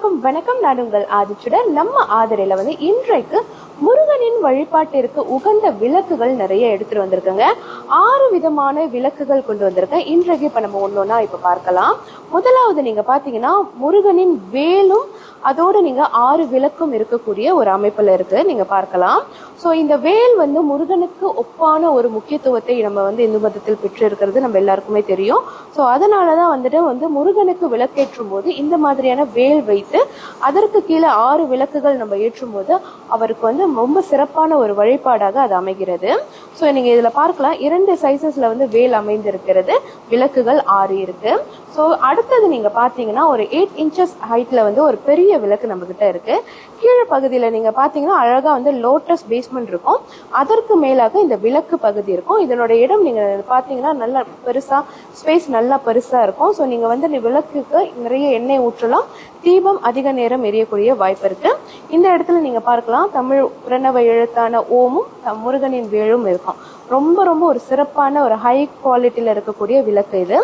எல்லோருக்கும் வணக்கம். நான் உங்கள் ஆதிச்சுடன். நம்ம ஆதரையில இன்றைக்கு முருகனின் வழிபாட்டிற்கு உகந்த விளக்குகள் நிறைய எடுத்துட்டு வந்திருக்கேங்க. 6 விதமான விளக்குகள் கொண்டு வந்திருக்கேன். இன்றைக்கு இப்ப நம்ம ஒன்னொன்னா இப்ப பார்க்கலாம். முதலாவது நீங்க பாத்தீங்கன்னா முருகனின் வேலும் அதோட நீங்க 6 விளக்கும் இருக்கக்கூடிய ஒரு அமைப்புல இருக்கு, நீங்க பார்க்கலாம். சோ இந்த வேல் முருகனுக்கு ஒப்பான ஒரு முக்கியத்துவத்தை நம்ம இந்து மதத்தில் பெற்று இருக்கிறது நம்ம எல்லாருக்குமே தெரியும். சோ அதனாலதான் முருகனுக்கு விளக்கேற்றும் போது இந்த மாதிரியான வேல் வைத்து அதற்கு கீழே 6 விளக்குகள் நம்ம ஏற்றும் போது அவருக்கு ரொம்ப சிறப்பான ஒரு வழிபாடாக அது அமைகிறது. சோ நீங்க இதுல பார்க்கலாம், 2 சைசஸ்ல வேல் அமைந்திருக்கிறது. விளக்குகள் 6 இருக்கு. சோ அடுத்தது நீங்க பாத்தீங்கன்னா ஒரு 8 இன்ச்சஸ் ஹைட்ல ஒரு பெரிய விளக்கு நம்ம கிட்ட இருக்கு. கீழே பகுதியில நீங்க பாத்தீங்கன்னா அழகா லோட்டஸ் பேஸ்மெண்ட் இருக்கும். அதற்கு மேலாக இந்த விளக்கு பகுதி இருக்கும். இதனோட இடம் நீங்க பாத்தீங்கன்னா நல்லா பெருசா, ஸ்பேஸ் நல்லா பெருசா இருக்கும். சோ நீங்க விளக்குக்கு நிறைய எண்ணெய் ஊற்றலாம். தீபம் அதிக நேரம் எரியக்கூடிய வாய்ப்பு இருக்கு. இந்த இடத்துல நீங்க பார்க்கலாம், தமிழ் பிரணவ எழுத்தான ஓமும் முருகனின் வேலும் இருக்கும். ரொம்ப ரொம்ப ஒரு சிறப்பான ஒரு ஹை குவாலிட்டியில இருக்கக்கூடிய விளக்கு இது.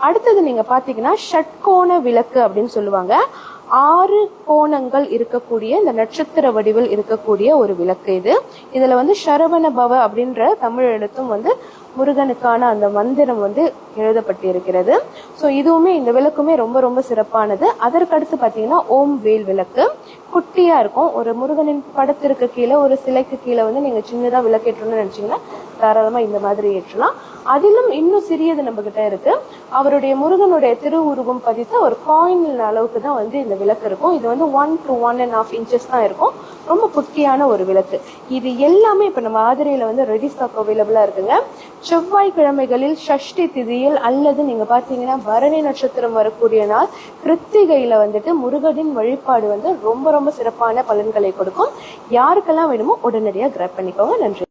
அடுத்தது நீங்க பாத்தீங்கன்னா ஷட்கோண விளக்கு அப்படின்னு சொல்லுவாங்க. 6 கோணங்கள் இருக்கக்கூடிய இந்த நட்சத்திர வடிவில் இருக்கக்கூடிய ஒரு விளக்கு இது. இதுல சரவண பவ அப்படின்ற தமிழ் எழுத்தும் முருகனுக்கான அந்த மந்திரம் எழுதப்பட்டு இருக்கிறது. சோ இதுவுமே இந்த விளக்குமே ரொம்ப ரொம்ப சிறப்பானது. அதற்கடுத்து பாத்தீங்கன்னா ஓம் வேல் விளக்கு குட்டியா இருக்கும். ஒரு முருகனின் படத்திற்கு கீழே, ஒரு சிலைக்கு கீழே நீங்க சின்னதா விளக்கேற்றணும்னு நினைச்சீங்கன்னா தாராளமா இந்த மாதிரி ஏற்றலாம். அதிலும் இன்னும் சிறியது நம்ம கிட்ட இருக்கு. அவருடைய முருகனுடைய திருவுருவம் பதித்த ஒரு காயின் அளவுக்கு தான் இந்த விளக்கு இருக்கும். இது 1 to 1.5 inches தான் இருக்கும். ரொம்ப குட்டியான ஒரு விளக்கு. இது எல்லாமே இப்ப நம்ம ஆதிரையில ரெடி ஸ்டாக் அவைலபிளா இருக்குங்க. செவ்வாய்க்கிழமைகளில் சஷ்டி திதியில் அல்லது நீங்க பாத்தீங்கன்னா பரணி நட்சத்திரம் வரக்கூடிய நாள் கிருத்திகையில முருகனின் வழிபாடு ரொம்ப ரொம்ப சிறப்பான பலன்களை கொடுக்கும். யாருக்கெல்லாம் வேணுமோ உடனடியா கிராப் பண்ணிக்கோங்க. நன்றி.